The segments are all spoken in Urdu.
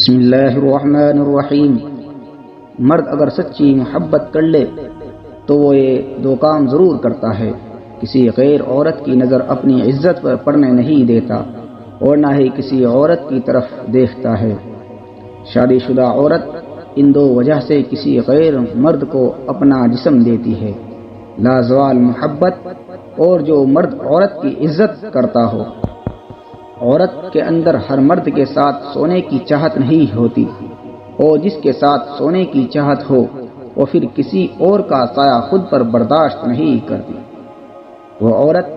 بسم اللہ الرحمن الرحیم۔ مرد اگر سچی محبت کر لے تو وہ یہ دو کام ضرور کرتا ہے، کسی غیر عورت کی نظر اپنی عزت پر پڑنے نہیں دیتا اور نہ ہی کسی عورت کی طرف دیکھتا ہے۔ شادی شدہ عورت ان دو وجہ سے کسی غیر مرد کو اپنا جسم دیتی ہے، لازوال محبت اور جو مرد عورت کی عزت کرتا ہو۔ عورت کے اندر ہر مرد کے ساتھ سونے کی چاہت نہیں ہوتی، اور جس کے ساتھ سونے کی چاہت ہو وہ پھر کسی اور کا سایہ خود پر برداشت نہیں کرتی۔ وہ عورت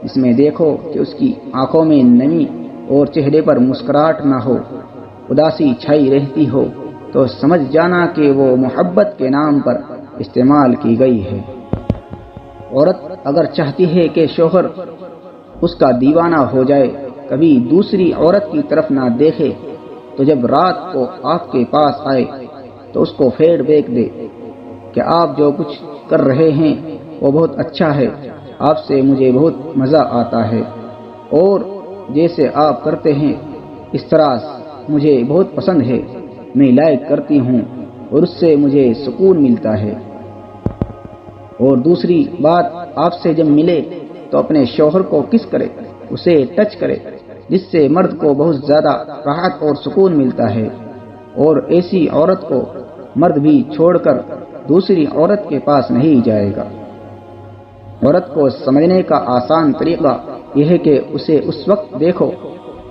جس میں دیکھو کہ اس کی آنکھوں میں نمی اور چہرے پر مسکراہٹ نہ ہو، اداسی چھائی رہتی ہو، تو سمجھ جانا کہ وہ محبت کے نام پر استعمال کی گئی ہے۔ عورت اگر چاہتی ہے کہ شوہر اس کا دیوانہ ہو جائے، کبھی دوسری عورت کی طرف نہ دیکھے، تو جب رات کو آپ کے پاس آئے تو اس کو فیڈ بیک دے کہ آپ جو کچھ کر رہے ہیں وہ بہت اچھا ہے، آپ سے مجھے بہت مزہ آتا ہے، اور جیسے آپ کرتے ہیں اس طرح مجھے بہت پسند ہے، میں لائک کرتی ہوں اور اس سے مجھے سکون ملتا ہے۔ اور دوسری بات، آپ سے جب ملے تو اپنے شوہر کو کس کرے، اسے ٹچ کرے، جس سے مرد کو بہت زیادہ راحت اور سکون ملتا ہے، اور ایسی عورت کو مرد بھی چھوڑ کر دوسری عورت کے پاس نہیں جائے گا۔ عورت کو سمجھنے کا آسان طریقہ یہ ہے کہ اسے اس وقت دیکھو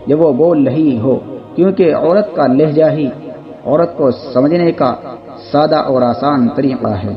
جب وہ بول رہی ہو، کیونکہ عورت کا لہجہ ہی عورت کو سمجھنے کا سادہ اور آسان طریقہ ہے۔